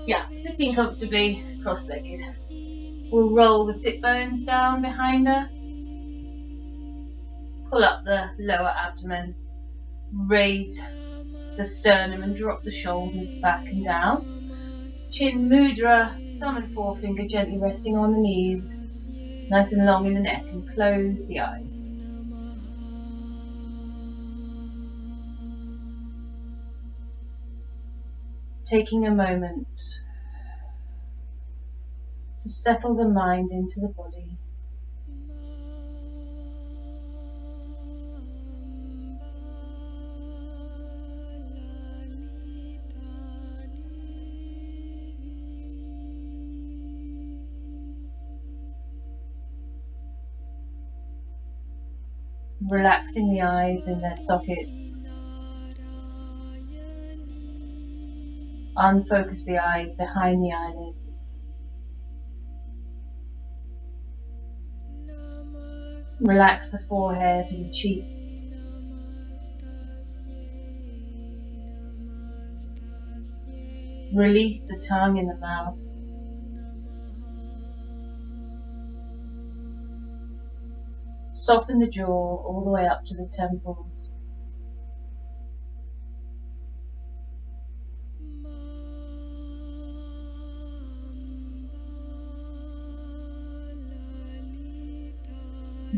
Yeah, sitting comfortably, cross-legged. We'll roll the sit bones down behind us, pull up the lower abdomen, raise the sternum and drop the shoulders back and down. Chin mudra, thumb and forefinger gently resting on the knees, nice and long in the neck, and close the eyes. Taking a moment to settle the mind into the body. Relaxing the eyes in their sockets. Unfocus the eyes behind the eyelids. Relax the forehead and the cheeks. Release the tongue in the mouth. Soften the jaw all the way up to the temples.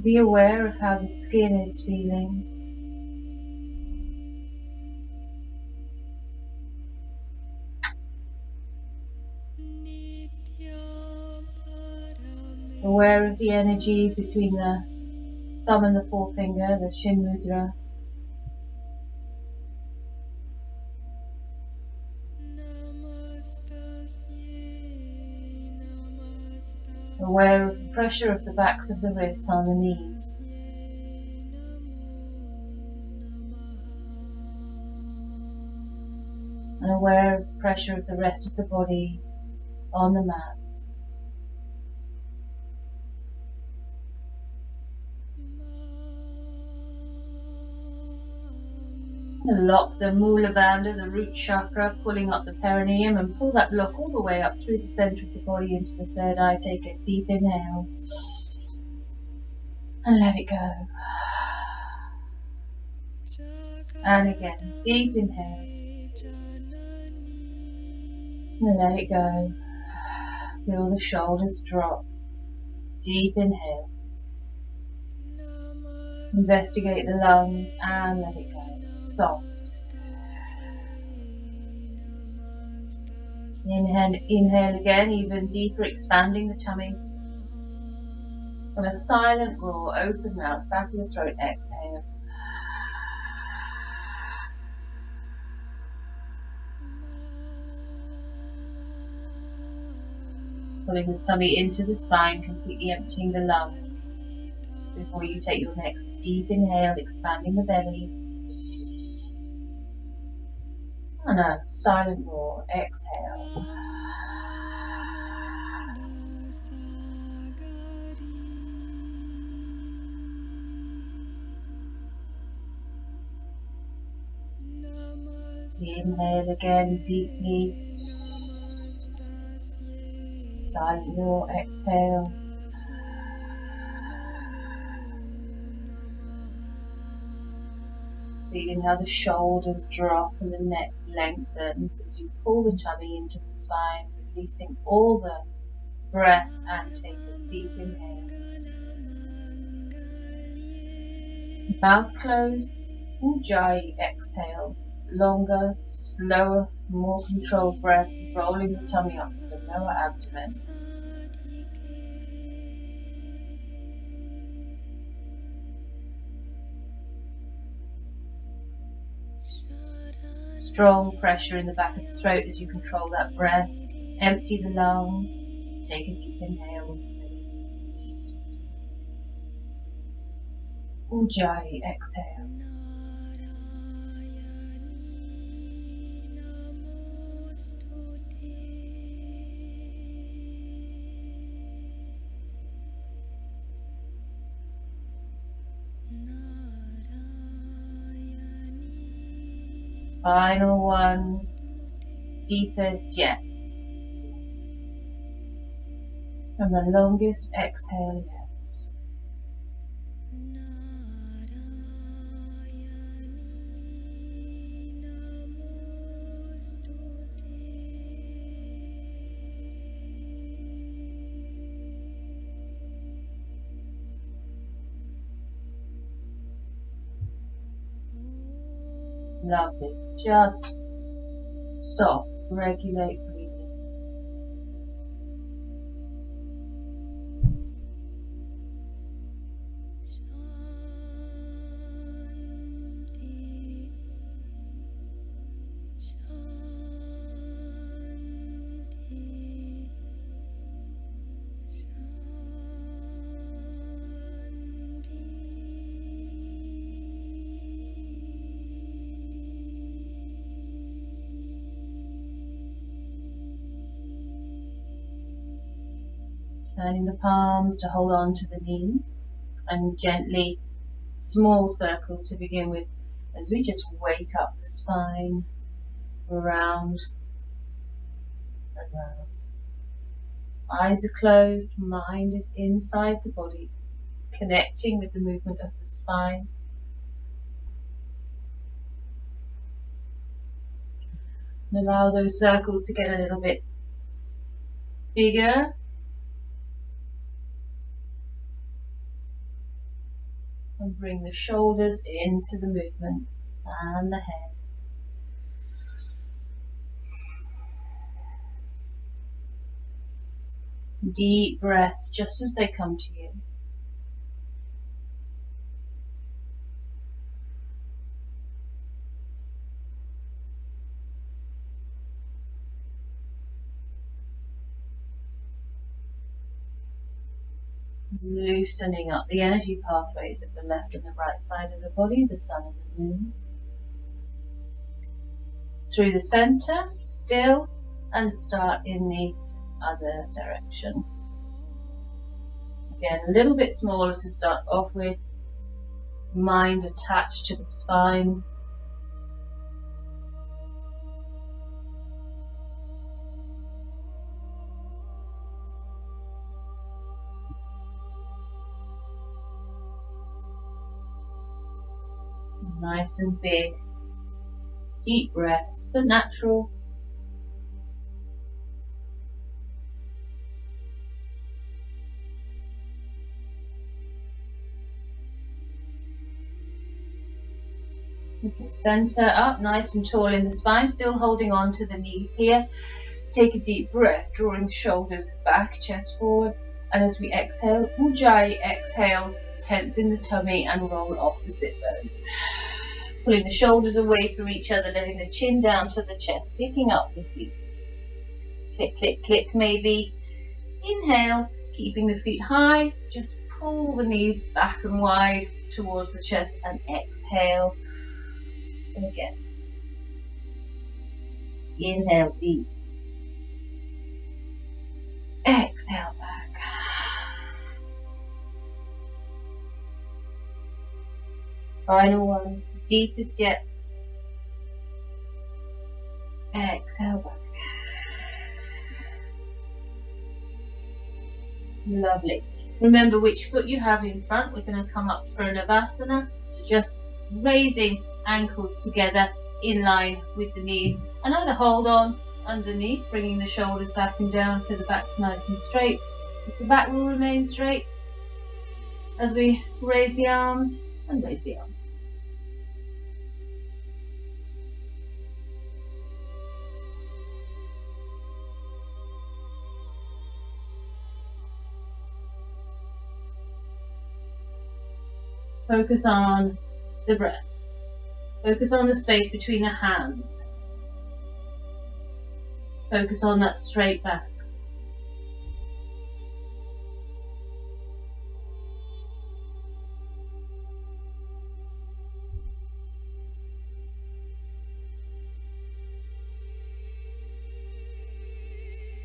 Be aware of how the skin is feeling. Aware of the energy between the thumb and the forefinger, the Shin Mudra. Aware of the pressure of the backs of the wrists on the knees. And aware of the pressure of the rest of the body on the mat. Lock the Mula Bandha, the root chakra, pulling up the perineum, and pull that lock all the way up through the center of the body into the third eye. Take a deep inhale and let it go. And again, deep inhale and let it go. Feel the shoulders drop. Deep inhale. Investigate the lungs and let it go. Soft. Inhale again, even deeper, expanding the tummy. On a silent roar, open mouth, back of the throat, exhale. Pulling the tummy into the spine, completely emptying the lungs. Before you take your next deep inhale, expanding the belly. And a silent roar, exhale. Inhale again deeply. Silent roar, exhale. Feeling how the shoulders drop and the neck lengthens as you pull the tummy into the spine, releasing all the breath and take a deep inhale. Mouth closed, Ujjayi, exhale. Longer, slower, more controlled breath, rolling the tummy up to the lower abdomen. Strong pressure in the back of the throat as you control that breath. Empty the lungs. Take a deep inhale. Ujjayi, exhale. Final one, deepest yet. And the longest exhale yet. Lovely. Just soft, regulate breathing. Turning the palms to hold on to the knees, and gently small circles to begin with as we just wake up the spine round and round. Eyes are closed, mind is inside the body, connecting with the movement of the spine. And allow those circles to get a little bit bigger. And bring the shoulders into the movement and the head. Deep breaths just as they come to you. Loosening up the energy pathways of the left and the right side of the body, the sun and the moon. Through the center, still, and start in the other direction. Again, a little bit smaller to start off with. Mind attached to the spine. Nice and big. Deep breaths, but natural. Center up, nice and tall in the spine, still holding on to the knees here. Take a deep breath, drawing the shoulders back, chest forward, and as we exhale, Ujjayi exhale, tense in the tummy and roll off the sit bones. Pulling the shoulders away from each other, letting the chin down to the chest, picking up the feet. Click, click, click maybe. Inhale, keeping the feet high, just pull the knees back and wide towards the chest and exhale. And again. Inhale deep. Exhale back. Final one. Deepest yet. Exhale back. Lovely. Remember which foot you have in front. We're going to come up for a Navasana. So just raising ankles together in line with the knees. And either hold on underneath, bringing the shoulders back and down so the back's nice and straight. If the back will remain straight as we raise the arms and raise the arms. Focus on the breath. Focus on the space between the hands. Focus on that straight back.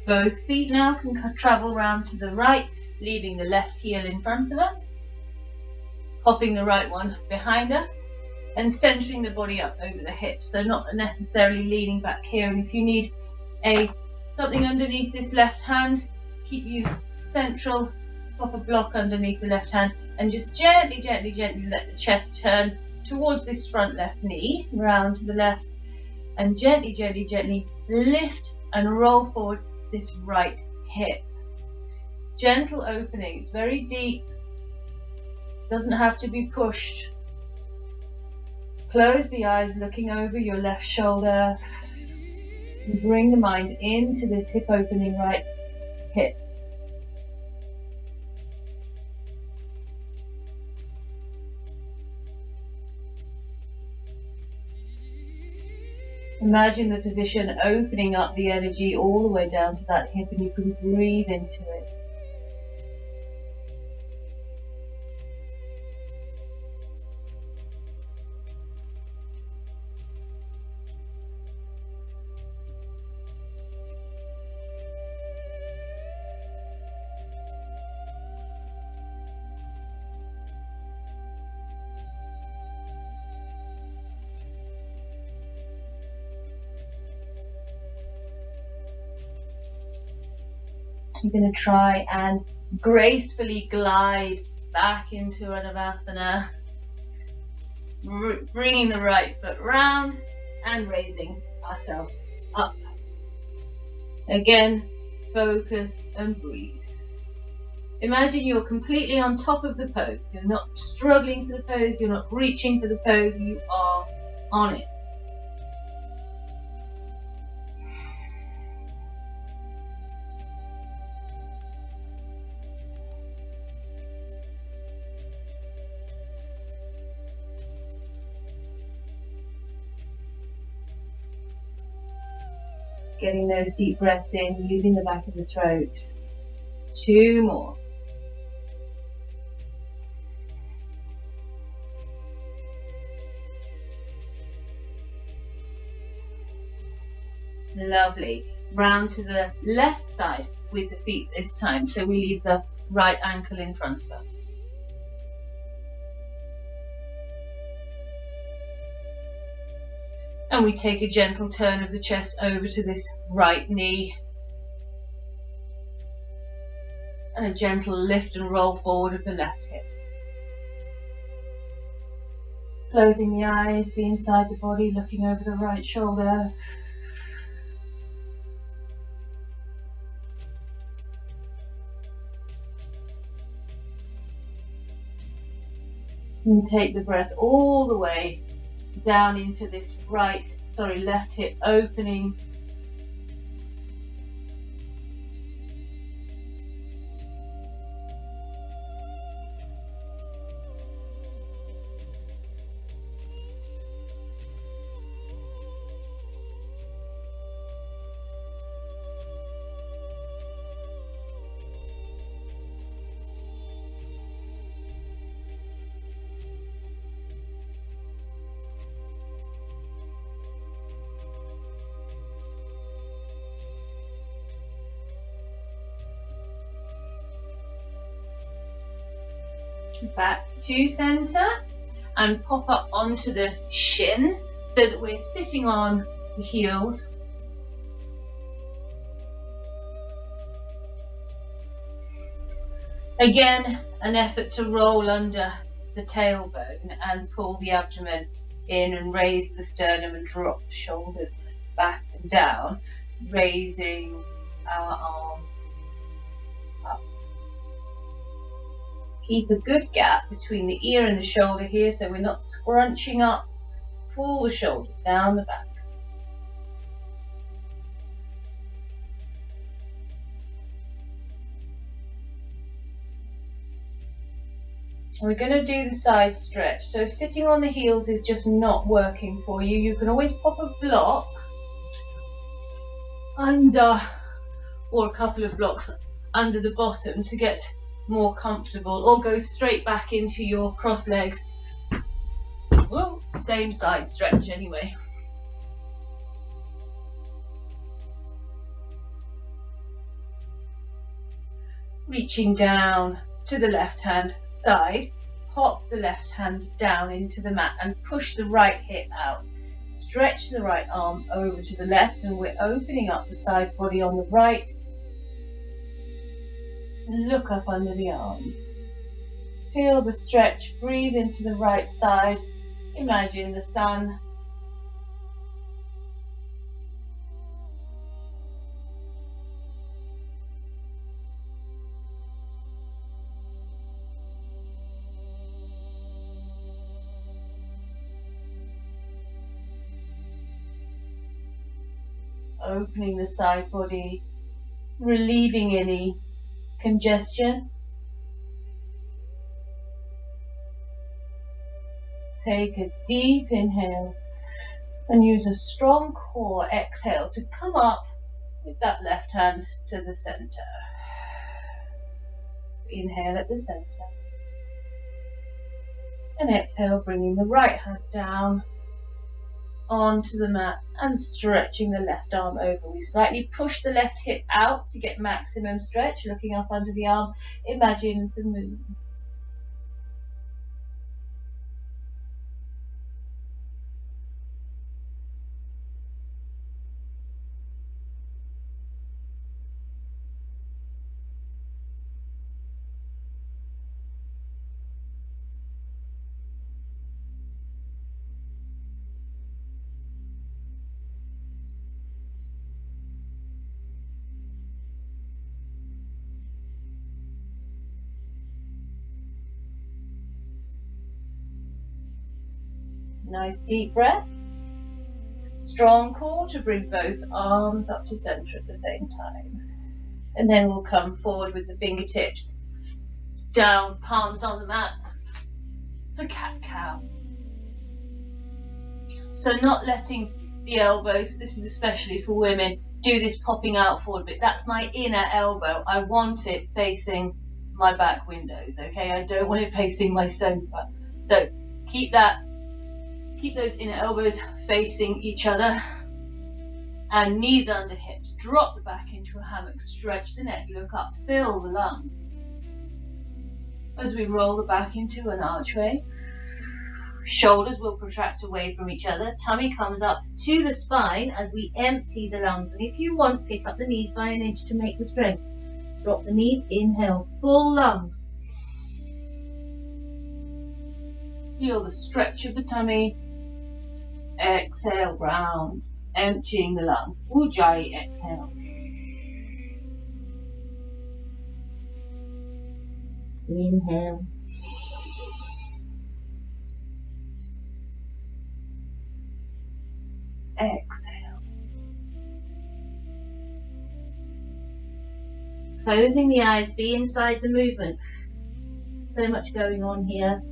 Both feet now can travel round to the right, leaving the left heel in front of us. Hopping the right one behind us and centering the body up over the hips, so not necessarily leaning back here. And if you need something underneath this left hand, keep you central, pop a block underneath the left hand and just gently, gently, gently let the chest turn towards this front left knee, round to the left, and gently, gently, gently lift and roll forward this right hip. Gentle opening, it's very deep, doesn't have to be pushed. Close the eyes, looking over your left shoulder. And bring the mind into this hip opening right hip. Imagine the position opening up the energy all the way down to that hip, and you can breathe into it. You're going to try and gracefully glide back into Anavasana, bringing the right foot round and raising ourselves up. Again, focus and breathe. Imagine you're completely on top of the pose. You're not struggling for the pose, you're not reaching for the pose, you are on it. Getting those deep breaths in, using the back of the throat. 2 more. Lovely. Round to the left side with the feet this time. So we leave the right ankle in front of us. And we take a gentle turn of the chest over to this right knee. And a gentle lift and roll forward of the left hip. Closing the eyes, be inside the body, looking over the right shoulder. And take the breath all the way down into this left hip opening. Back to center and pop up onto the shins so that we're sitting on the heels. Again, an effort to roll under the tailbone and pull the abdomen in and raise the sternum and drop the shoulders back and down, raising our arms up. Keep a good gap between the ear and the shoulder here so we're not scrunching up. Pull the shoulders down the back. We're going to do the side stretch. So if sitting on the heels is just not working for you, you can always pop a block under or a couple of blocks under the bottom to get more comfortable, or go straight back into your cross legs. Whoa, same side stretch anyway. Reaching down to the left hand side, pop the left hand down into the mat and push the right hip out. Stretch the right arm over to the left, and we're opening up the side body on the right. Look up under the arm. Feel the stretch. Breathe into the right side. Imagine the sun. Opening the side body, relieving any congestion. Take a deep inhale and use a strong core exhale to come up with that left hand to the center. Inhale at the center. And exhale, bringing the right hand down onto the mat and stretching the left arm over. We slightly push the left hip out to get maximum stretch, looking up under the arm. Imagine the moon. Nice deep breath. Strong core to bring both arms up to center at the same time. And then we'll come forward with the fingertips down, palms on the mat for cat-cow. So not letting the elbows, this is especially for women, do this popping out forward bit. That's my inner elbow. I want it facing my back windows, okay? I don't want it facing my sofa. So keep those inner elbows facing each other, and knees under hips. Drop the back into a hammock, stretch the neck, look up, fill the lung. As we roll the back into an archway, shoulders will protract away from each other, tummy comes up to the spine as we empty the lungs. And if you want, pick up the knees by an inch to make the strength. Drop the knees, inhale, full lungs. Feel the stretch of the tummy. Exhale, round, emptying the lungs. Ujjayi, exhale. Inhale. Exhale. Closing the eyes, be inside the movement. So much going on here.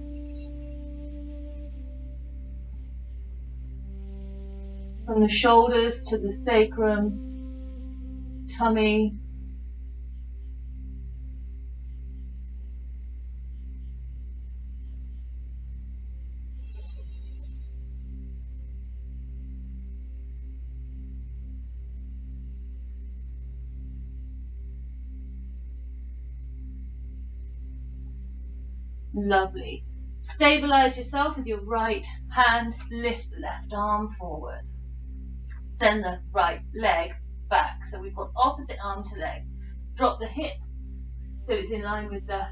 From the shoulders to the sacrum, tummy. Lovely. Stabilize yourself with your right hand, lift the left arm forward. Send the right leg back. So we've got opposite arm to leg. Drop the hip so it's in line with the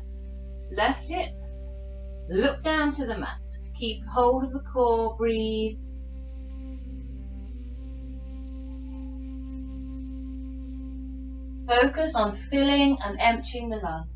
left hip. Look down to the mat. Keep hold of the core, breathe. Focus on filling and emptying the lungs.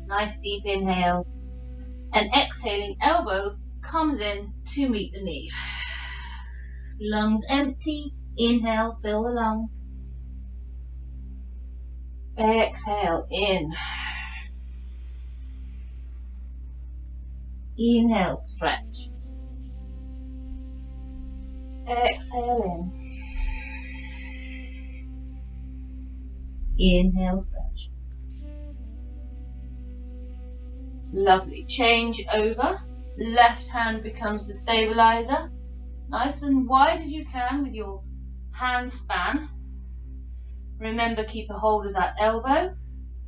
Nice deep inhale, and exhaling, elbow comes in to meet the knee. Lungs empty, inhale, fill the lungs. Exhale, in. Inhale, stretch. Exhale, in. Inhale, stretch. Lovely. Change over. Left hand becomes the stabilizer. Nice and wide as you can with your hand span. Remember, keep a hold of that elbow.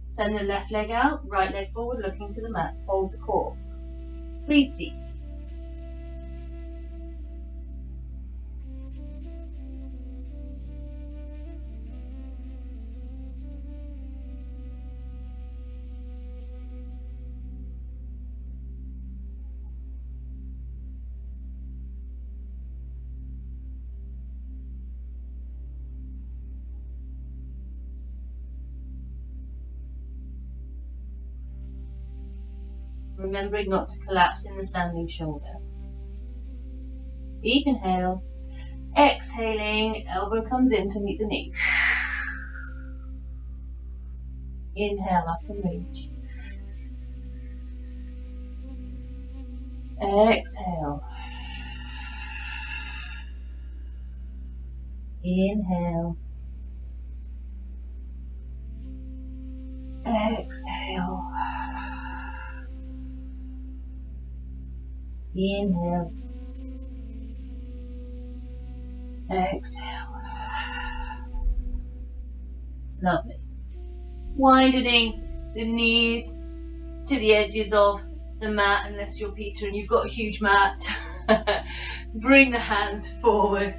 Send the left leg out, right leg forward, looking to the mat. Hold the core. Breathe deep. Remembering not to collapse in the standing shoulder. Deep inhale. Exhaling, elbow comes in to meet the knee. Inhale up and reach. Exhale. Inhale. Exhale. Inhale. Exhale. Lovely. Widening the knees to the edges of the mat, unless you're Peter and you've got a huge mat. Bring the hands forward.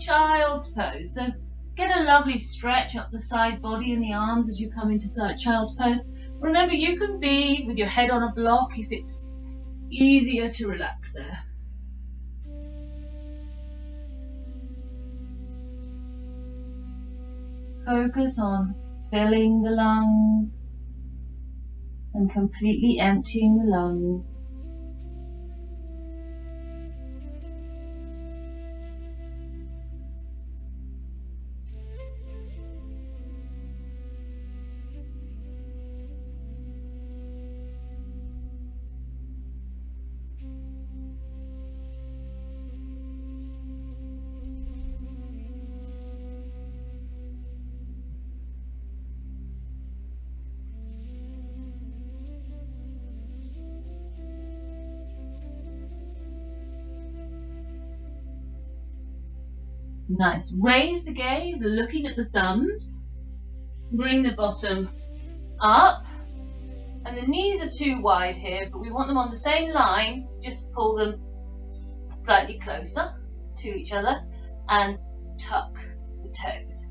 Child's pose. So get a lovely stretch up the side body and the arms as you come into child's pose. Remember, you can be with your head on a block if it's easier to relax there. Focus on filling the lungs and completely emptying the lungs. Nice. Raise the gaze, looking at the thumbs. Bring the bottom up. And the knees are too wide here, but we want them on the same line. So just pull them slightly closer to each other and tuck the toes.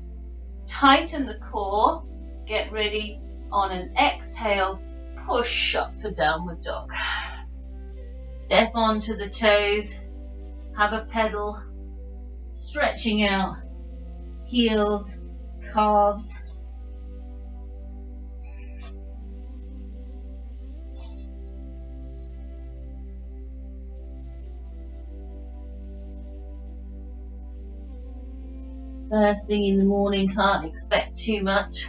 Tighten the core. Get ready on an exhale. Push up for downward dog. Step onto the toes. Have a pedal. Stretching out heels, calves. First thing in the morning, can't expect too much.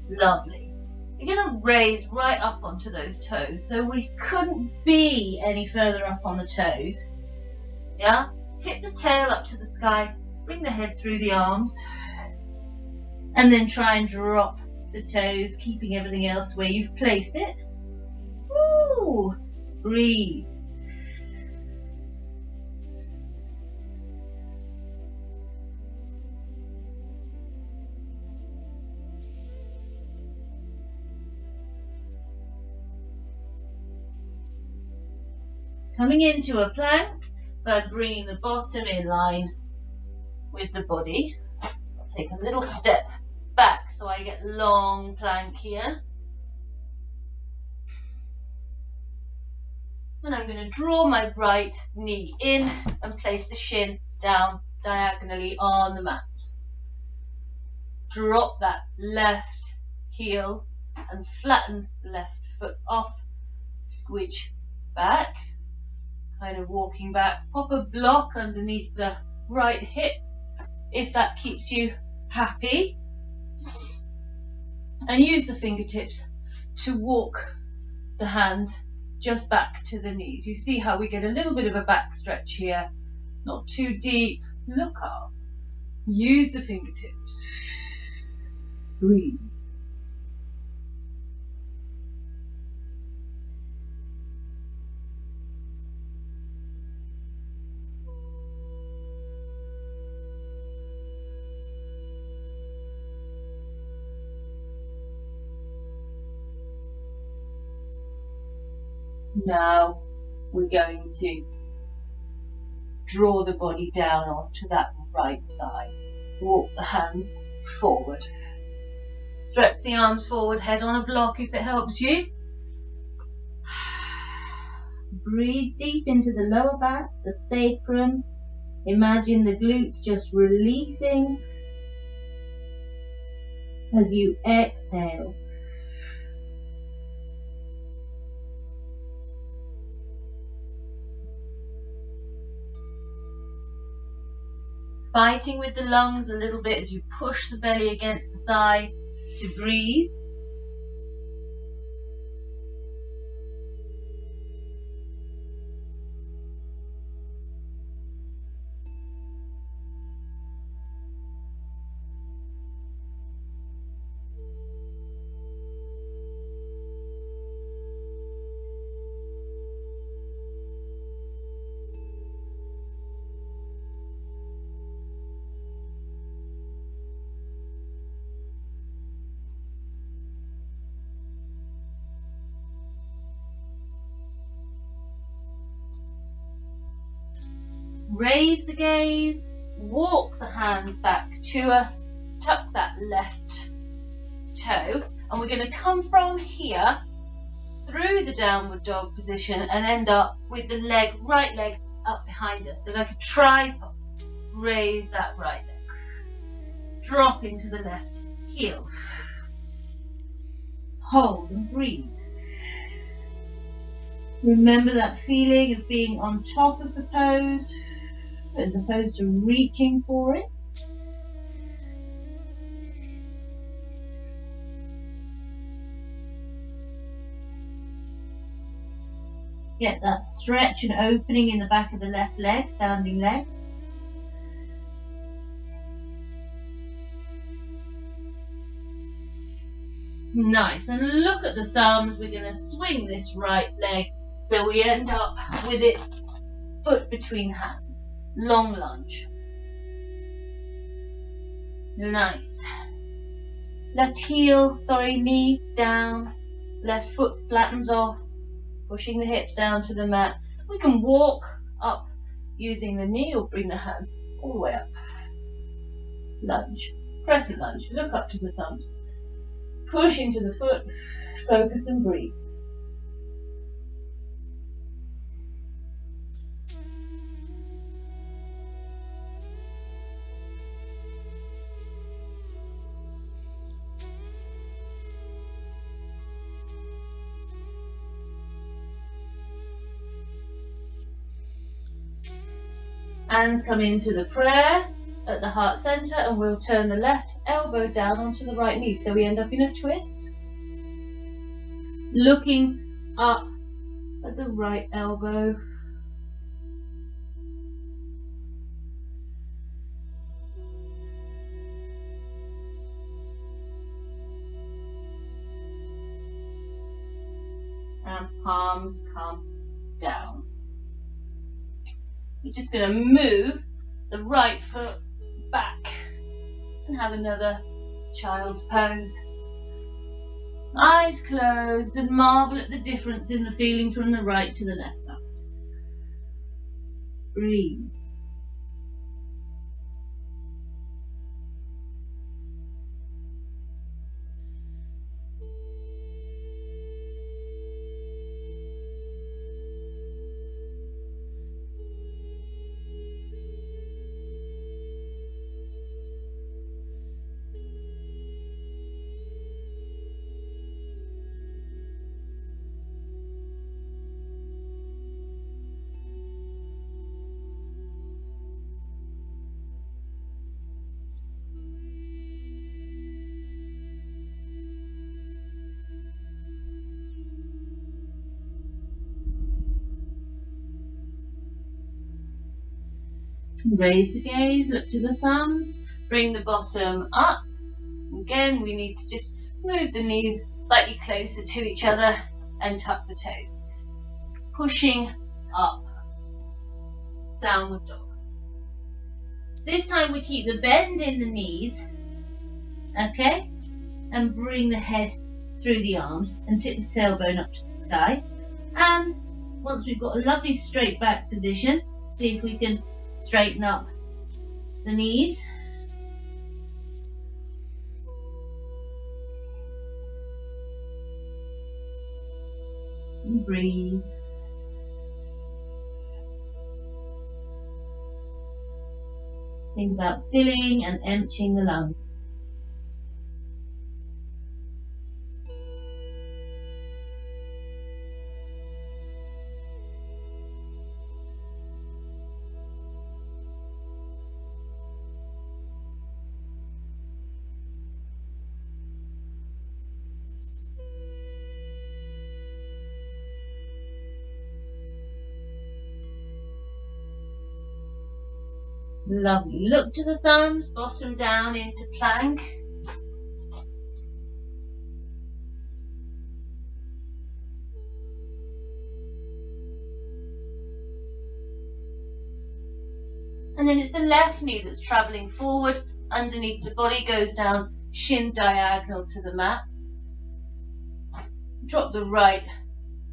Lovely. You're going to raise right up onto those toes, so we couldn't be any further up on the toes. Yeah? Tip the tail up to the sky, bring the head through the arms, and then try and drop the toes, keeping everything else where you've placed it. Woo! Breathe. Coming into a plank by bringing the bottom in line with the body. I'll take a little step back so I get long plank here. And I'm going to draw my right knee in and place the shin down diagonally on the mat. Drop that left heel and flatten the left foot off. Squidge back. Kind of walking back, pop a block underneath the right hip if that keeps you happy, and use the fingertips to walk the hands just back to the knees. You see how we get a little bit of a back stretch here, not too deep. Look up, use the fingertips, breathe. Now we're going to draw the body down onto that right thigh. Walk the hands forward. Stretch the arms forward, head on a block if it helps you. Breathe deep into the lower back, the sacrum. Imagine the glutes just releasing as you exhale. Fighting with the lungs a little bit as you push the belly against the thigh to breathe. Raise the gaze, walk the hands back to us, tuck that left toe, and we're going to come from here through the downward dog position and end up with the leg, right leg up behind us. So like a tripod, raise that right leg, drop into the left heel, hold and breathe. Remember that feeling of being on top of the pose, as opposed to reaching for it. Get that stretch and opening in the back of the left leg, standing leg. Nice, and look at the thumbs. We're going to swing this right leg so we end up with it foot between hands. Long lunge. Nice. Left knee down. Left foot flattens off, pushing the hips down to the mat. We can walk up using the knee or bring the hands all the way up. Lunge. Crescent lunge. Look up to the thumbs. Push into the foot. Focus and breathe. Hands come into the prayer at the heart center, and we'll turn the left elbow down onto the right knee. So we end up in a twist, looking up at the right elbow. And palms come down. We're just going to move the right foot back and have another child's pose. Eyes closed, and marvel at the difference in the feeling from the right to the left side. Breathe. Raise the gaze, look to the thumbs, bring the bottom up. Again, we need to just move the knees slightly closer to each other and tuck the toes. Pushing up, downward dog. This time we keep the bend in the knees, okay, and bring the head through the arms and tip the tailbone up to the sky. And Once we've got a lovely straight back position, see if we can straighten up the knees. And breathe. Think about filling and emptying the lungs. Lovely. Look to the thumbs, bottom down into plank. And then it's the left knee that's travelling forward underneath the body, goes down shin diagonal to the mat. Drop the right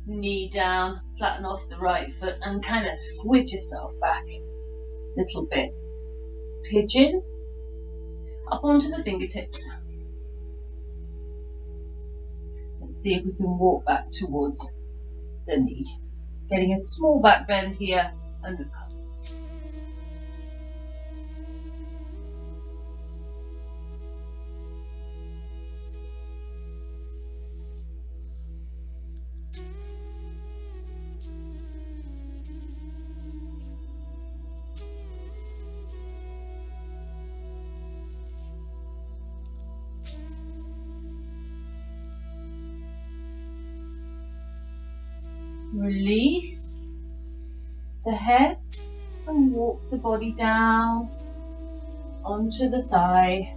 knee down, flatten off the right foot and kind of squid yourself back a little bit. Pigeon up onto the fingertips. Let's see if we can walk back towards the knee. Getting a small back bend here and look up. Release the head and walk the body down onto the thigh,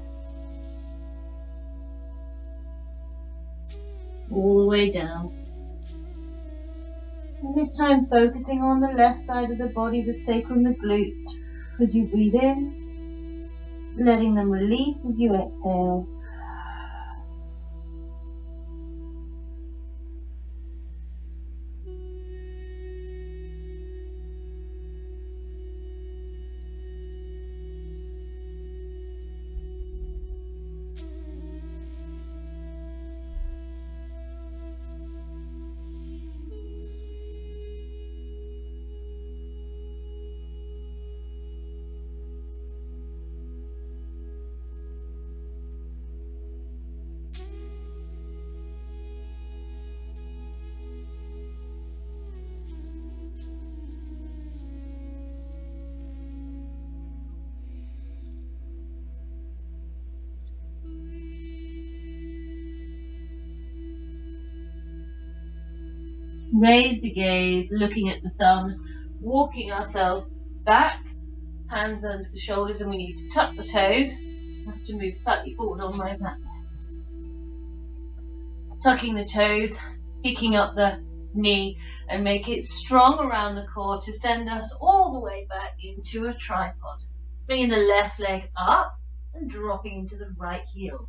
all the way down. And this time focusing on the left side of the body, the sacrum, the glutes, as you breathe in, letting them release as you exhale. Raise the gaze, looking at the thumbs, walking ourselves back, hands under the shoulders, and we need to tuck the toes. I have to move slightly forward on my mat. Tucking the toes, picking up the knee, and make it strong around the core to send us all the way back into a tripod. Bringing the left leg up and dropping into the right heel.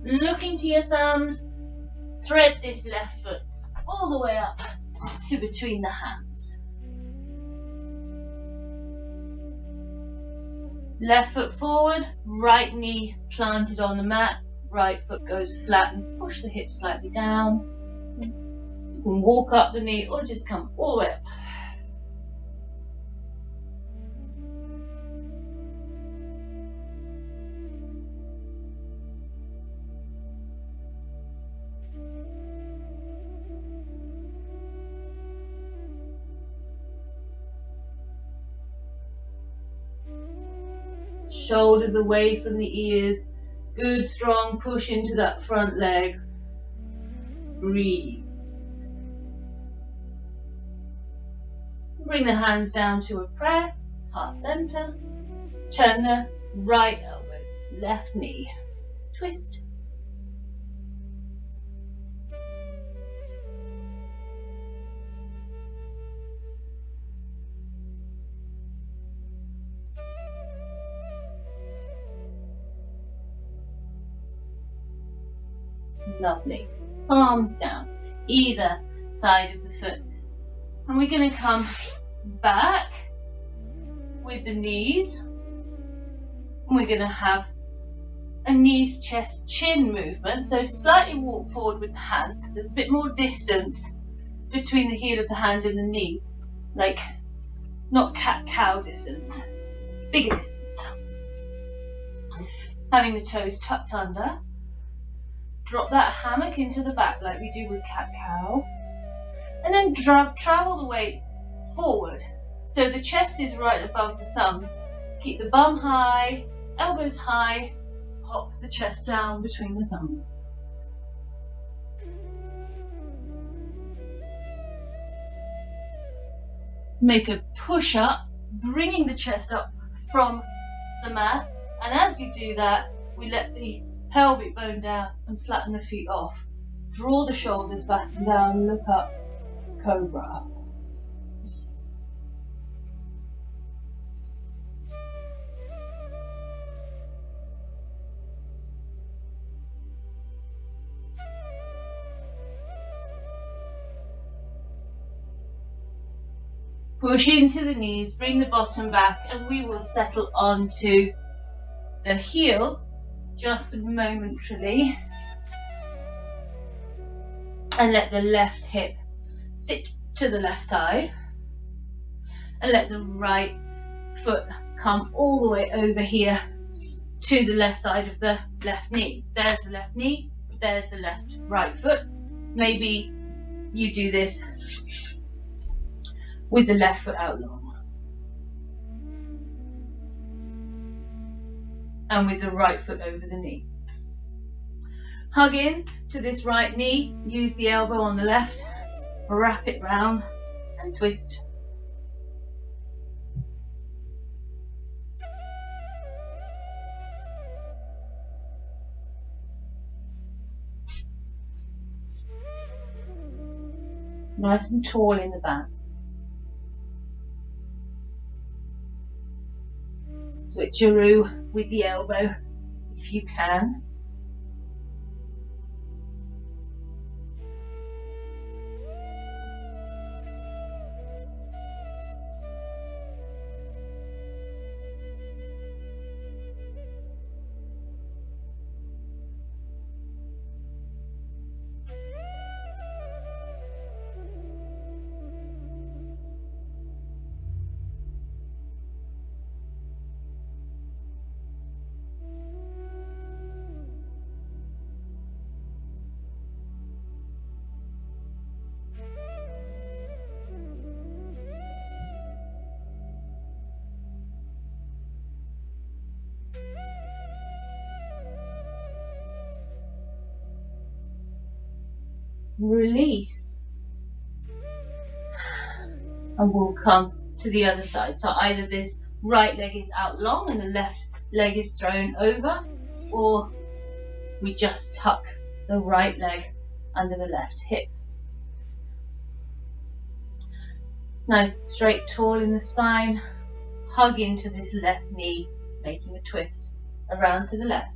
Looking to your thumbs, thread this left foot all the way up to between the hands. Left foot forward, right knee planted on the mat, right foot goes flat and push the hips slightly down. You can walk up the knee or just come all the way up. Shoulders away from the ears. Good strong push into that front leg. Breathe. Bring the hands down to a prayer, heart center. Turn the right elbow, left knee. Twist. Lovely. Palms down, either side of the foot. And we're going to come back with the knees. And we're going to have a knees, chest, chin movement. So slightly walk forward with the hands. There's a bit more distance between the heel of the hand and the knee. Like not cat-cow distance. It's bigger distance. Having the toes tucked under. Drop that hammock into the back like we do with cat-cow. And then travel the weight forward. So the chest is right above the thumbs. Keep the bum high, elbows high. Pop the chest down between the thumbs. Make a push up, bringing the chest up from the mat. And as you do that, we let the pelvic bone down and flatten the feet off. Draw the shoulders back and down, look up, cobra. Push into the knees, bring the bottom back, and we will settle onto the heels just momentarily. And let the left hip sit to the left side. And let the right foot come all the way over here to the left side of the left knee. There's the left knee, there's the right foot. Maybe you do this with the left foot out long. And with the right foot over the knee. Hug in to this right knee, use the elbow on the left, wrap it round and twist. Nice and tall in the back. Switcheroo with the elbow if you can. Release, and we'll come to the other side. So either this right leg is out long and the left leg is thrown over, or we just tuck the right leg under the left hip. Nice straight tall in the spine. Hug into this left knee, making a twist around to the left.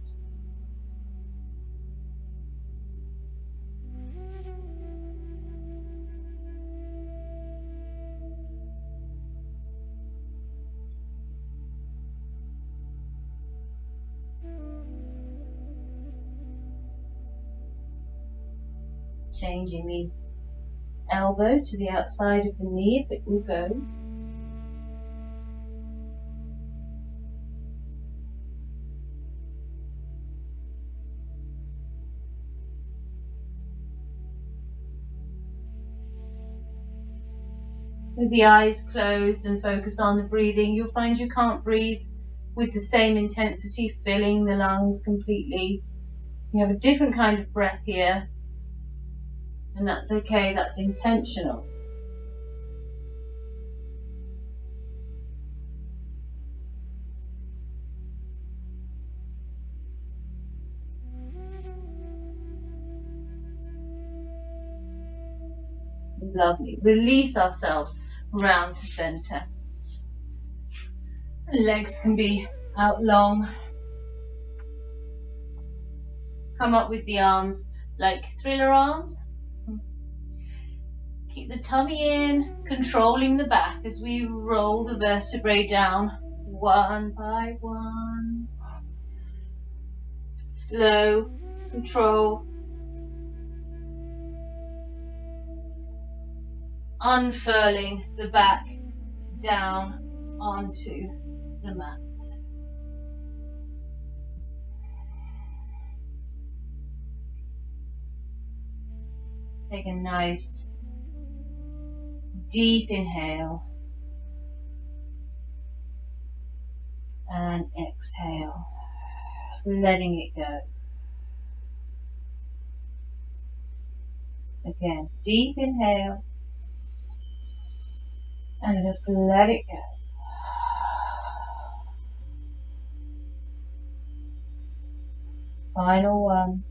Changing the elbow to the outside of the knee if it will go. With the eyes closed and focus on the breathing, you'll find you can't breathe with the same intensity, filling the lungs completely. You have a different kind of breath here. And that's okay, that's intentional. Lovely. Release ourselves round to center. Legs can be out long. Come up with the arms like thriller arms. Keep the tummy in, controlling the back as we roll the vertebrae down one by one. Slow, control. Unfurling the back down onto the mat. Take a nice deep inhale and exhale, letting it go. Again, deep inhale and just let it go. Final one.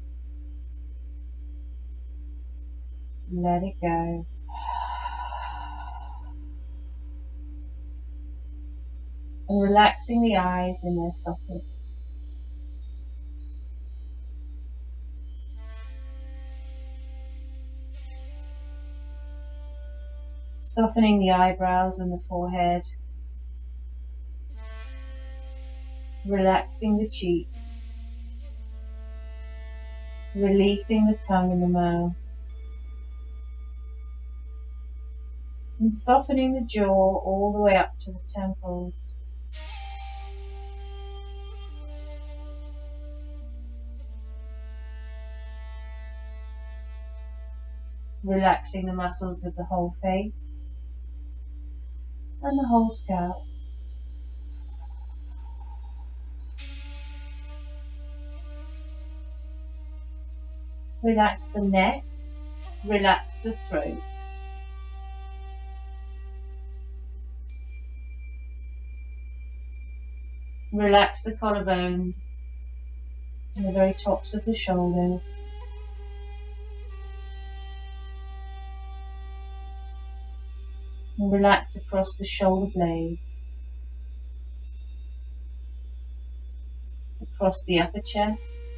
Let it go. And relaxing the eyes in their sockets. Softening the eyebrows and the forehead. Relaxing the cheeks. Releasing the tongue in the mouth. And softening the jaw all the way up to the temples. Relaxing the muscles of the whole face and the whole scalp. Relax the neck, relax the throat. Relax the collarbones and the very tops of the shoulders. And relax across the shoulder blades, across the upper chest,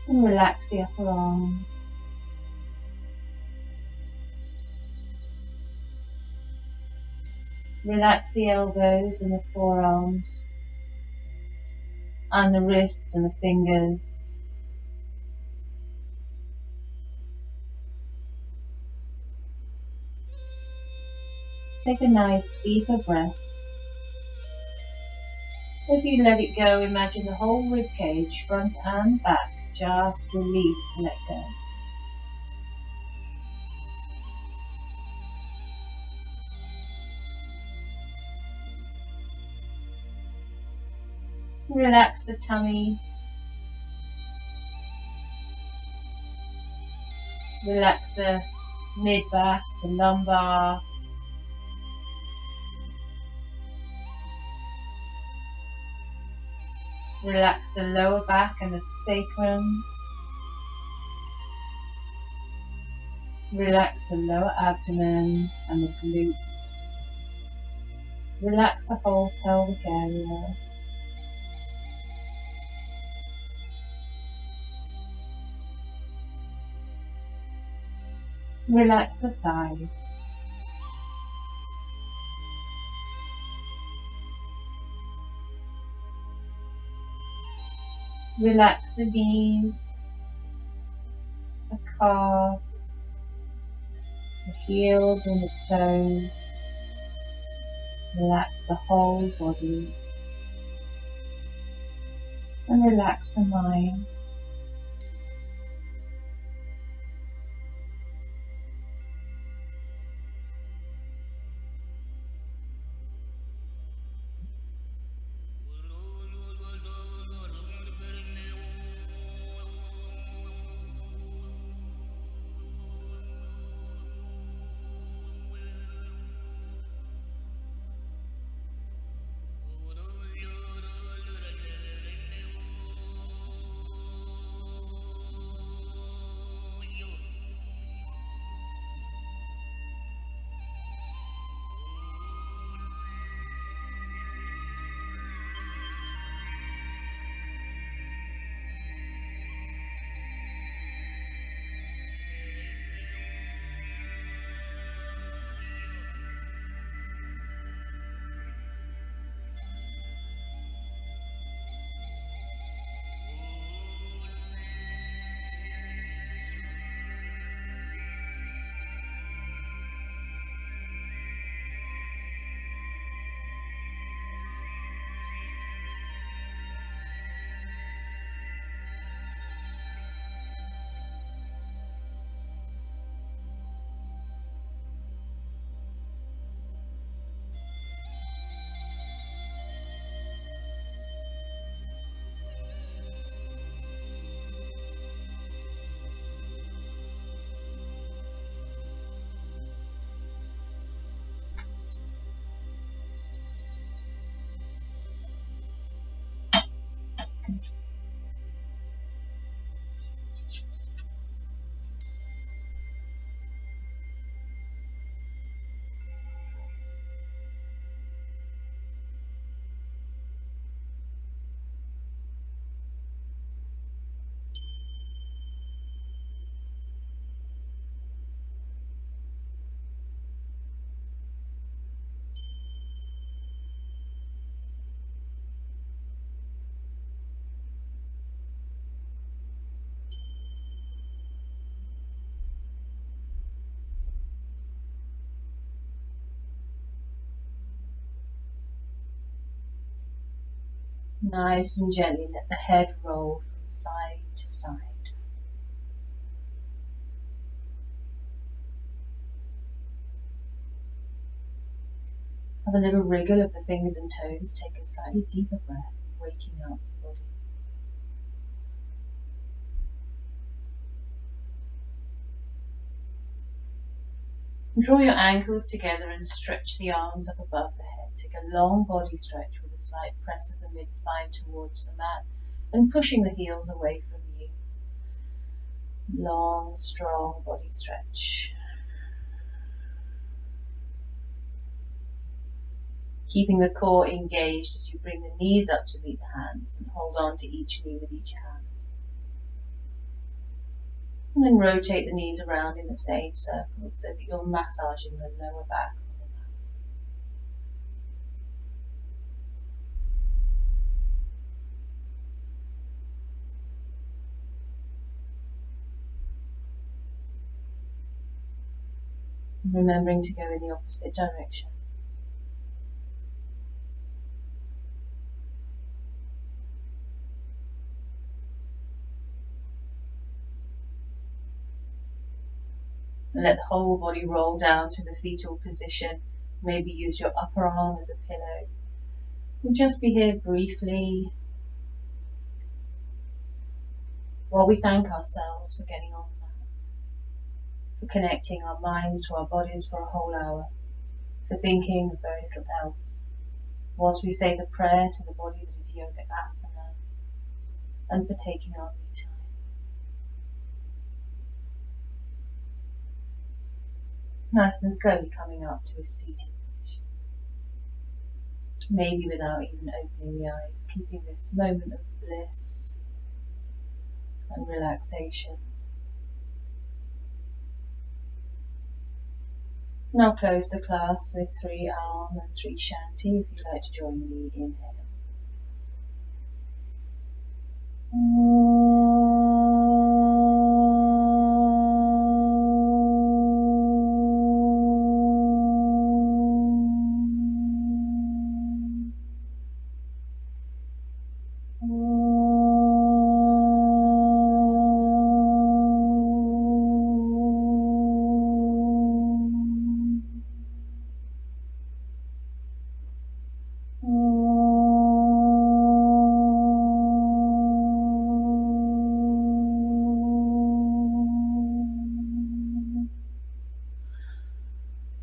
and relax the upper arms. Relax the elbows and the forearms, and the wrists and the fingers. Take a nice deeper breath. As you let it go, imagine the whole rib cage, front and back, just release, let go. Relax the tummy. Relax the mid-back, the lumbar. Relax the lower back and the sacrum. Relax the lower abdomen and the glutes. Relax the whole pelvic area. Relax the thighs. Relax the knees, the calves, the heels and the toes. Relax the whole body. And relax the mind. Nice and gently let the head roll from side to side. Have a little wriggle of the fingers and toes. Take a slightly deeper breath, waking up your body. Draw your ankles together and stretch the arms up above the head. Take a long body stretch with a slight press of the mid-spine towards the mat and pushing the heels away from you. Long, strong body stretch. Keeping the core engaged as you bring the knees up to meet the hands and hold on to each knee with each hand. And then rotate the knees around in the same circle so that you're massaging the lower back on the mat. And remembering to go in the opposite direction. And let the whole body roll down to the fetal position. Maybe use your upper arm as a pillow. We'll just be here briefly while we thank ourselves for getting on the mat, for connecting our minds to our bodies for a whole hour, for thinking of very little else, whilst we say the prayer to the body that is yoga asana, and for taking our me time. Nice and slowly coming up to a seated position. Maybe without even opening the eyes, keeping this moment of bliss and relaxation. Now close the class with 3 Aum and 3 Shanti if you'd like to join me. Inhale.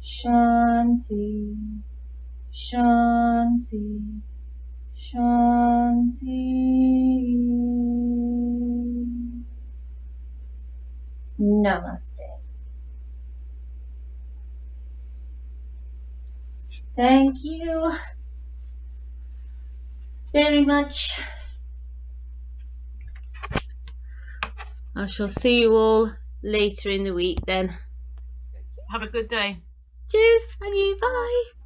Shanti, Shanti, Shanti. Namaste. Thank you very much. I shall see you all later in the week then. Have a good day. Cheers, and you, bye.